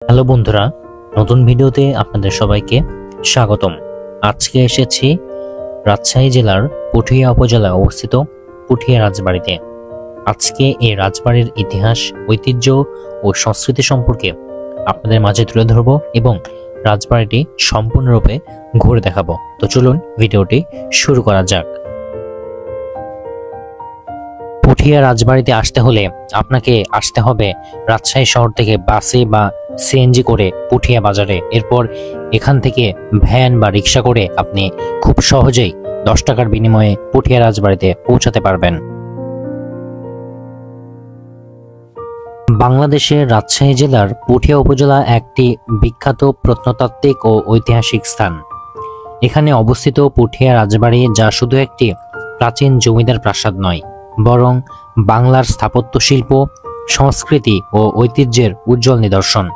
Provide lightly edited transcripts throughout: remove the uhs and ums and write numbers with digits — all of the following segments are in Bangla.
হ্যালো বন্ধুরা, নতুন ভিডিওতে আপনাদের সবাইকে স্বাগতম। আজকে এসেছি রাজশাহী জেলার পুঠিয়া উপজেলায় অবস্থিত পুঠিয়া রাজবাড়িতে। আজকে এই রাজবাড়ির ইতিহাস, ঐতিহ্য ও সংস্কৃতি সম্পর্কে আপনাদের মাঝে তুলে ধরব এবং রাজবাড়িটি সম্পূর্ণরূপে ঘুরে দেখাবো। তো চলুন ভিডিওটি শুরু করা যাক। পুঠিয়া রাজবাড়িতে আসতে হলে আপনাকে আসতে হবে রাজশাহী শহর থেকে বাসে বা সিএনজি করে পুঠিয়া বাজারে। এরপর এখান থেকে ভ্যান বা রিক্সা করে আপনি খুব সহজেই 10 টাকার বিনিময়ে পুঠিয়া রাজবাড়িতে পৌঁছাতে পারবেন। বাংলাদেশের রাজশাহী জেলার পুঠিয়া উপজেলা একটি বিখ্যাত প্রত্নতাত্ত্বিক ও ঐতিহাসিক স্থান। এখানে অবস্থিত পুঠিয়া রাজবাড়ি, যা শুধু একটি প্রাচীন জমিদার প্রাসাদ নয়, বরং বাংলার স্থাপত্য শিল্প, সংস্কৃতি ও ঐতিহ্যের উজ্জ্বল নিদর্শন।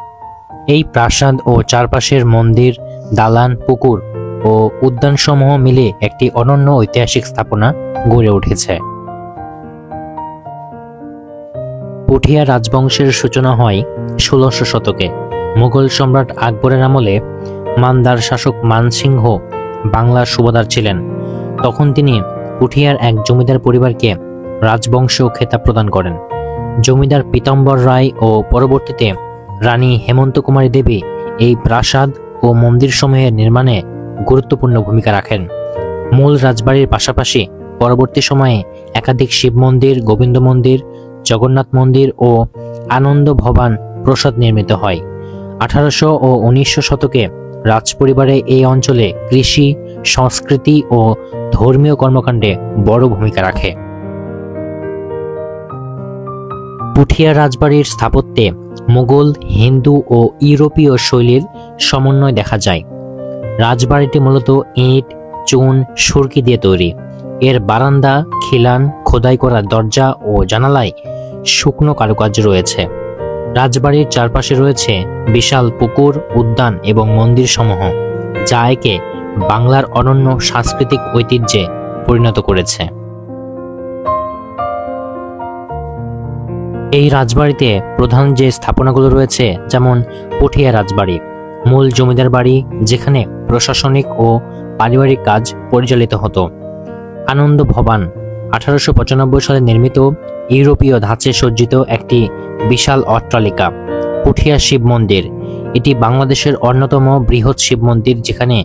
এই প্রাসাদ ও চারপাশের মন্দির, দালান, পুকুর ও উদ্যানসমূহ মিলে একটি অনন্য ঐতিহাসিক স্থাপনা গড়ে উঠেছে। পুঠিয়া রাজবংশের সূচনা হয় 1600 শতকে। মুঘল সম্রাট আকবরের আমলে মান্দার শাসক মানসিংহ বাংলার সুবাদার ছিলেন। তখন তিনি পুঠিয়ার এক জমিদার পরিবারকে রাজবংশ খেতাব প্রদান করেন। জমিদার পীতাম্বর রায় ও পরবর্তীতে রানী হেমন্ত কুমারী দেবী এই প্রাসাদ ও মন্দির সমূহের নির্মাণে গুরুত্বপূর্ণ ভূমিকা রাখেন। মূল রাজবাড়ির পাশাপাশি পরবর্তী সময়ে একাধিক শিব মন্দির, গোবিন্দ মন্দির, জগন্নাথ মন্দির ও আনন্দ ভবান প্রসাদ নির্মিত হয়। 1800 ও 1900 শতকে রাজপরিবারে এই অঞ্চলে কৃষি, সংস্কৃতি ও ধর্মীয় কর্মকাণ্ডে বড় ভূমিকা রাখে। পুঠিয়া রাজবাড়ির স্থাপত্যে মুঘল, হিন্দু ও ইউরোপীয় শৈলীর সমন্বয় দেখা যায়। রাজবাড়িটি মূলত ইট, চুন, সুরকি দিয়ে তৈরি। এর বারান্দা, খিলান, খোদাই করা দরজা ও জানালায় শুকনো কারুকার্য রয়েছে। রাজবাড়ির চারপাশে রয়েছে বিশাল পুকুর, উদ্যান এবং মন্দির সমূহ, যা একে বাংলার অনন্য সাংস্কৃতিক ঐতিহ্যে পরিণত করেছে। এই রাজবাড়িতে প্রধান যে স্থাপনাগুলো রয়েছে, যেমন পুঠিয়া রাজবাড়ি, মূল জমিদার বাড়ি, যেখানে প্রশাসনিক ও পারিবারিক কাজ পরিচালিত হতো। আনন্দ ভবান, 1895 সালে নির্মিত ইউরোপীয় ধাঁচে সজ্জিত একটি বিশাল অট্টালিকা। পুঠিয়া শিব মন্দির, এটি বাংলাদেশের অন্যতম বৃহৎ শিব মন্দির, যেখানে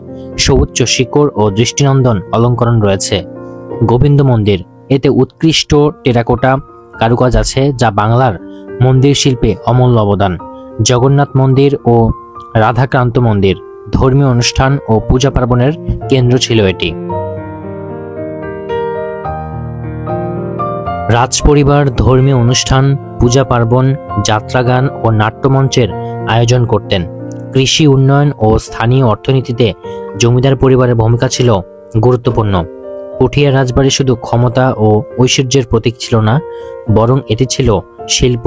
সুউচ্চ শিখর ও দৃষ্টিনন্দন অলঙ্করণ রয়েছে। গোবিন্দ মন্দির, এতে উৎকৃষ্ট টেরাকোটা কারুকাজ আছে, যা বাংলার মন্দির শিল্পে অমূল্য অবদান। জগন্নাথ মন্দির ও রাধাকান্ত মন্দির, ধর্মীয় অনুষ্ঠান ও পূজা পার্বণের কেন্দ্র ছিল এটি। রাজপরিবার ধর্মীয় অনুষ্ঠান, পূজা পার্বণ, যাত্রাগান ও নাট্যমঞ্চের আয়োজন করতেন। কৃষি উন্নয়ন ও স্থানীয় অর্থনীতিতে জমিদার পরিবারের ভূমিকা ছিল গুরুত্বপূর্ণ। পুঠিয়া রাজবাড়ি শুধু ক্ষমতা ও ঐশ্বর্যের প্রতীক ছিল না, বরং এটি ছিল শিল্প,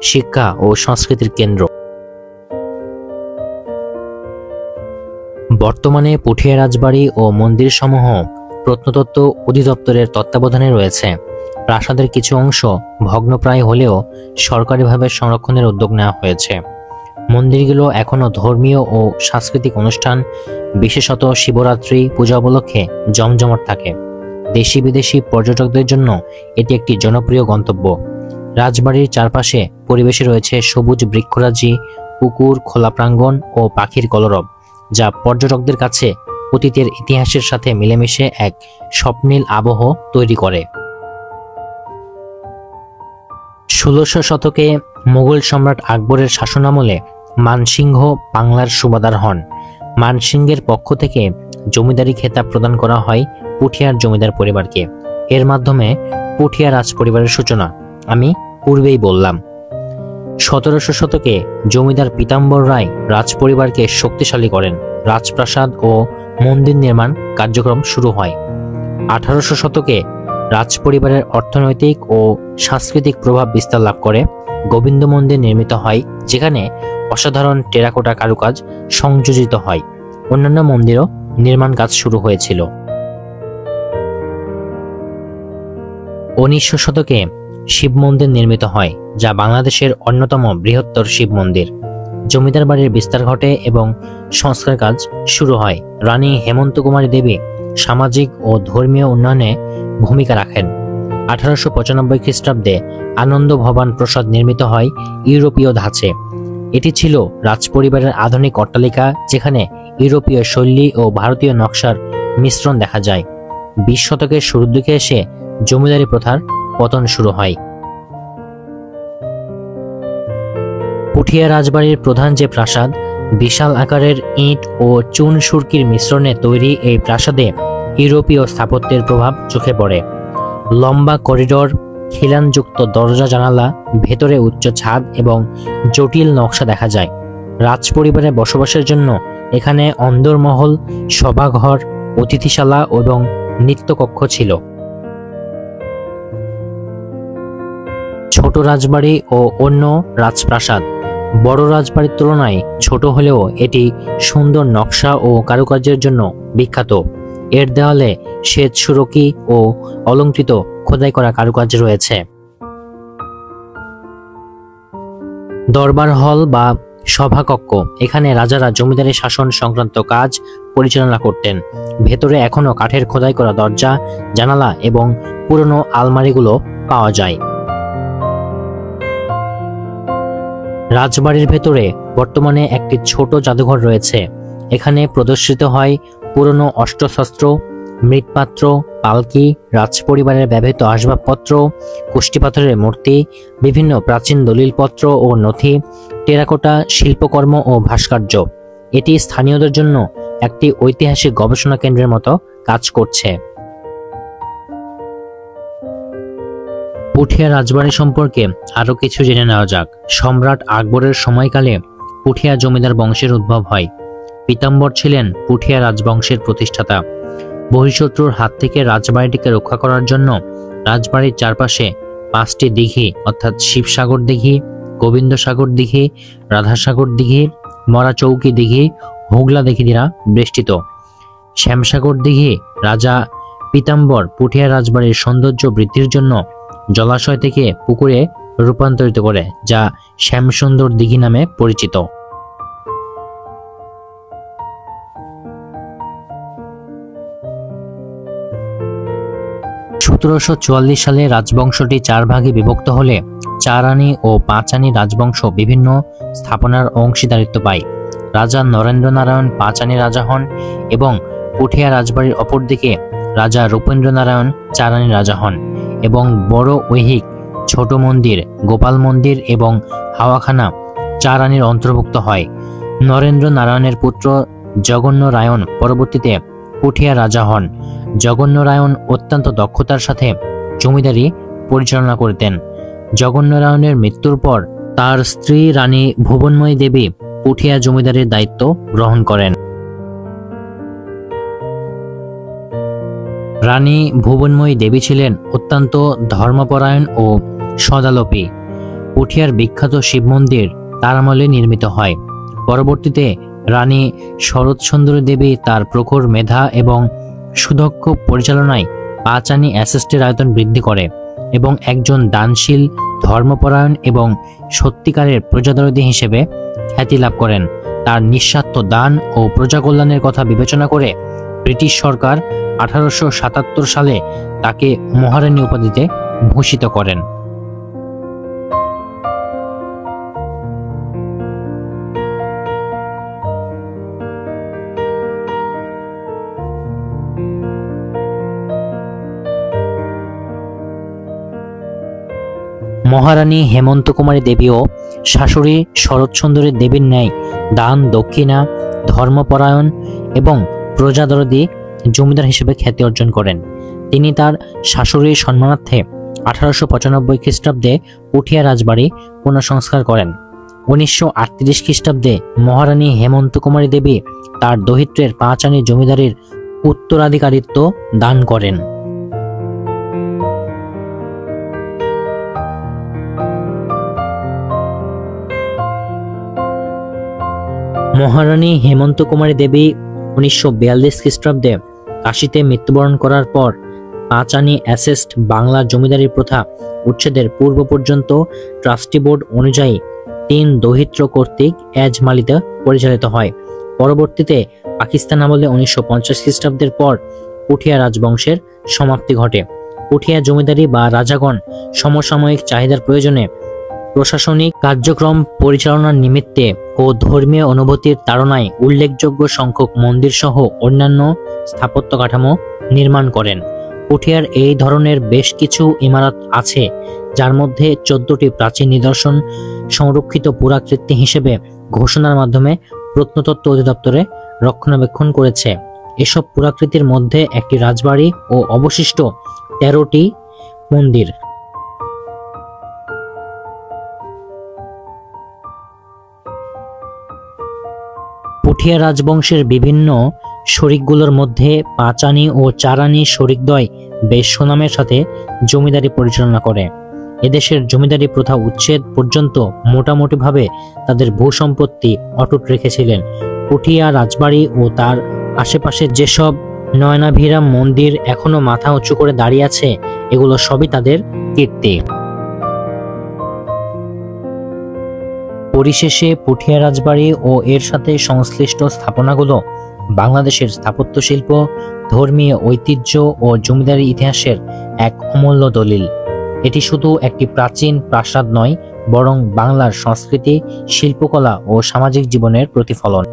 শিক্ষা ও সংস্কৃতির কেন্দ্র। বর্তমানে পুঠিয়া রাজবাড়ি ও মন্দিরসমূহ প্রত্নতত্ত্ব অধিদপ্তরের তত্ত্বাবধানে রয়েছে। প্রাসাদের কিছু অংশ ভগ্নপ্রায় হলেও সরকারিভাবে সংরক্ষণের উদ্যোগ নেওয়া হয়েছে। মন্দিরগুলো এখনও ধর্মীয় ও সাংস্কৃতিক অনুষ্ঠান, বিশেষত শিবরাত্রি পূজা উপলক্ষে জমজমাট থাকে। দেশি বিদেশি পর্যটকদের জন্য এটি একটি জনপ্রিয় গন্তব্য। রাজবাড়ির চারপাশে পরিবেশে রয়েছে সবুজ বৃক্ষরাজি, পুকুর, খোলা প্রাঙ্গণ ও পাখির কলরব, যা পর্যটকদের কাছে অতীতের ইতিহাসের সাথে মিলেমিশে এক স্বপ্নীল আবহ তৈরি করে। 1600 শতকে মুঘল সম্রাট আকবরের শাসনামলে মানসিংহ বাংলার সুবাদার হন। মানসিংহের পক্ষ থেকে জমিদারি খেতাব প্রদান করা হয় পুঠিয়ার জমিদার পরিবারকে। এর মাধ্যমে পুঠিয়া রাজ পরিবারের সূচনা আমি পূর্বেই বললাম। 1700 শতকে জমিদার পীতাম্বর রায় রাজ পরিবারকে শক্তিশালী করেন। রাজপ্রাসাদ ও মন্দির নির্মাণ কার্যক্রম শুরু হয়। 1800 শতকে রাজপরিবারের অর্থনৈতিক ও সাংস্কৃতিক প্রভাব বিস্তার লাভ করে। গোবিন্দ মন্দির নির্মিত হয়, যেখানে অসাধারণ টেরাকোটা কারুকাজ সংযোজিত হয়। অন্যান্য মন্দিরও নির্মাণ কাজ শুরু হয়েছিল। 1900 শতকে শিব মন্দির নির্মিত হয়, যা বাংলাদেশের অন্যতম বৃহত্তর শিব মন্দির। জমিদার বাড়ির বিস্তার ঘটে এবং সংস্কার কাজ শুরু হয়। রানী হেমন্ত কুমারী দেবী সামাজিক ও ধর্মীয় উন্নয়নে ভূমিকা রাখেন। 1895 খ্রিস্টাব্দে আনন্দ ভবন প্রাসাদ নির্মিত হয় ইউরোপীয় ধাঁচে। এটি ছিল রাজপরিবারের আধুনিক অট্টালিকা, যেখানে ইউরোপীয় শৈলী ও ভারতীয় নকশার মিশ্রণ দেখা যায়। 20 শতকের শুরুর দিকে এসে জমিদারি প্রথার পতন শুরু হয়। পুঠিয়া রাজবাড়ির প্রধান যে প্রাসাদ, বিশাল আকারের ইট ও চুন সুরকির মিশ্রণে তৈরি এই প্রাসাদে ইউরোপীয় স্থাপত্যের প্রভাব চোখে পড়ে। লম্বা করিডোর, খিলানযুক্ত দরজা জানালা, ভেতরে উচ্চ ছাদ এবং জটিল নকশা দেখা যায়। রাজপরিবারের বসবাসের জন্য এখানে অন্দরমহল, সভাঘর, অতিথিশালা এবং নৃত্যকক্ষ ছিল। ছোট রাজবাড়ি ও অন্য রাজপ্রাসাদ বড় রাজবাড়ির তুলনায় ছোট হলেও এটি সুন্দর নকশা ও কারুকার্যের জন্য বিখ্যাত। এর দেওয়ালে শ্বেত সুরকি ও অলংকৃত খোদাই করা কারুকার্য রয়েছে। দরবার হল বা সভাকক্ষ, এখানে রাজারা জমিদারি শাসন সংক্রান্ত কাজ পরিচালনা করতেন। ভেতরে এখনো কাঠের খোদাই করা দরজা, জানালা এবং পুরনো আলমারিগুলো পাওয়া যায়। রাজবাড়ির ভেতরে বর্তমানে একটি ছোট জাদুঘর রয়েছে। এখানে প্রদর্শিত হয় পুরনো অস্ত্রশস্ত্র, মৃৎপাত্র, পালকি, রাজপরিবারের ব্যবহৃত আসবাবপত্র, কুষ্টিপাথরের মূর্তি, বিভিন্ন প্রাচীন দলিলপত্র ও নথি, টেরাকোটা শিল্পকর্ম ও ভাস্কর্য। এটি স্থানীয়দের জন্য একটি ঐতিহাসিক গবেষণা কেন্দ্রের মতো কাজ করছে। পুঠিয়া রাজবাড়ি সম্পর্কে আরো কিছু জেনে নেওয়া যাক। সম্রাট আকবরের সময়কালে পুঠিয়া জমিদার বংশের উদ্ভব হয়। পীতাম্বর ছিলেন পুঠিয়া রাজবংশের প্রতিষ্ঠাতা। বহিঃশত্রুর হাত থেকে রাজবাড়িটিকে রক্ষা করার জন্য রাজবাড়ির চারপাশে 5টি দিঘি অর্থাৎ শিবসাগর দিঘি, গোবিন্দসাগর দিঘি, রাধাসাগর দিঘি, মরাচৌকি দিঘি, হুগলা দিঘি দ্বারা বেষ্টিত। শ্যামসাগর দিঘি রাজা পীতাম্বর পুঠিয়া রাজবাড়ির সৌন্দর্য বৃদ্ধির জন্য জলাশয় থেকে পুকুরে রূপান্তরিত করে, যা শ্যামসুন্দর দিঘি নামে পরিচিত। 1744 সালে রাজবংশটি 4 ভাগে বিভক্ত হলে 4 আনি ও 5 আনি রাজবংশ বিভিন্ন স্থাপনার অংশীদারিত্ব পায়। রাজা নরেন্দ্র নারায়ণ 5 আনি রাজা হন এবং পুঠিয়া রাজবাড়ির অপরদিকে রাজা রূপেন্দ্র নারায়ণ 4 আনি রাজা হন এবং বড় ঐহিক, ছোট মন্দির, গোপাল মন্দির এবং হাওয়াখানা 4 আনির অন্তর্ভুক্ত হয়। নরেন্দ্র নারায়ণের পুত্র জগন্য রায়ণ পরবর্তীতে পুঠিয়া রাজা হন। জগন্য রায়ণ অত্যন্ত দক্ষতার সাথে জমিদারি পরিচালনা করতেন। জগন্য রায়ণের মৃত্যুর পর তার স্ত্রী রানী ভুবনময়ী দেবী পুঠিয়া জমিদারির দায়িত্ব গ্রহণ করেন। রানী ভুবনময়ী দেবী ছিলেন অত্যন্ত ধর্মপরায়ণ ও সদালোপী। পুঠিয়ার বিখ্যাত শিব মন্দির তার আমলে নির্মিত হয়। পরবর্তীতে রানী শরৎসুন্দরী দেবী তার প্রখর মেধা এবং সুদক্ষ পরিচালনায় 5 আনি অ্যাসেস্টের আয়তন বৃদ্ধি করে এবং একজন দানশীল, ধর্মপরায়ণ এবং সত্যিকারের প্রজাদরদী হিসেবে খ্যাতি লাভ করেন। তার নিঃস্বার্থ দান ও প্রজাকল্যাণের কথা বিবেচনা করে ব্রিটিশ সরকার 1877 সালে তাকে মহারানী উপাধিতে ভূষিত করেন। মহারানী হেমন্ত কুমারী দেবীও শাশুড়ি শরৎসুন্দরী দেবীর ন্যায় দান, দক্ষিণা, ধর্মপরায়ণ এবং প্রজাদরদী জমিদার হিসেবে খ্যাতি অর্জন করেন। তিনি তার শাশুড়ির সম্মানার্থে 1895 খ্রিস্টাব্দে পুঠিয়া রাজবাড়ি পুনঃসংস্কার করেন। 1938 খ্রিস্টাব্দে মহারানী হেমন্ত কুমারী দেবী তার দহিত্রের 5 আনি জমিদারির উত্তরাধিকারিত্ব দান করেন। মহারানী হেমন্ত কুমারী দেবী 1942 খ্রিস্টাব্দে কাশীতে মৃত্যুবরণ করার পর 5 আনি অ্যাসেস্ট বাংলা জমিদারি প্রথা উচ্ছেদের পূর্ব পর্যন্ত ট্রাস্টি বোর্ড অনুযায়ী তিন দৌহিত্র কর্তৃক এজমালিতে পরিচালিত হয়। পরবর্তীতে পাকিস্তান আমলে 1950 খ্রিস্টাব্দের পর পুঠিয়া রাজবংশের সমাপ্তি ঘটে। পুঠিয়া জমিদারি বা রাজাগণ সমসাময়িক চাহিদার প্রয়োজনে প্রশাসনিক কার্যক্রম পরিচালনার নিমিত্তে ও ধর্মীয় অনুভূতির তাড়নায় উল্লেখযোগ্য সংখ্যক মন্দির সহ অন্যান্য স্থাপত্য কাঠামো নির্মাণ করেন। পুঠিয়ার এই ধরনের বেশ কিছু ইমারত আছে, যার মধ্যে 14টি প্রাচীন নিদর্শন সংরক্ষিত পুরাকীর্তি হিসেবে ঘোষণার মাধ্যমে প্রত্নতত্ত্ব অধিদপ্তরে রক্ষণাবেক্ষণ করেছে। এসব পুরাকীর্তির মধ্যে একটি রাজবাড়ি ও অবশিষ্ট 13টি মন্দির। পুঠিয়া রাজবংশের বিভিন্ন শরিকগুলোর মধ্যে পাঁচানী ও চারানী শরিকদ্বয় বেশ সুনামের সাথে জমিদারি পরিচালনা করে। এদেশের জমিদারি প্রথা উচ্ছেদ পর্যন্ত মোটামুটিভাবে তাদের ভূসম্পত্তি অটুট রেখেছিলেন। পুঠিয়া রাজবাড়ি ও তার আশেপাশে যেসব নয়নাভিরাম মন্দির এখনো মাথা উঁচু করে দাঁড়িয়ে আছে, এগুলো সবই তাদের কীর্তি। পরিশেষে পুঠিয়া রাজবাড়ি ও এর সাথে সংশ্লিষ্ট স্থাপনাগুলো বাংলাদেশের স্থাপত্য শিল্প, ধর্মীয় ঐতিহ্য ও জমিদারি ইতিহাসের এক অমূল্য দলিল। এটি শুধু একটি প্রাচীন প্রাসাদ নয়, বরং বাংলার সংস্কৃতি, শিল্পকলা ও সামাজিক জীবনের প্রতিফলন।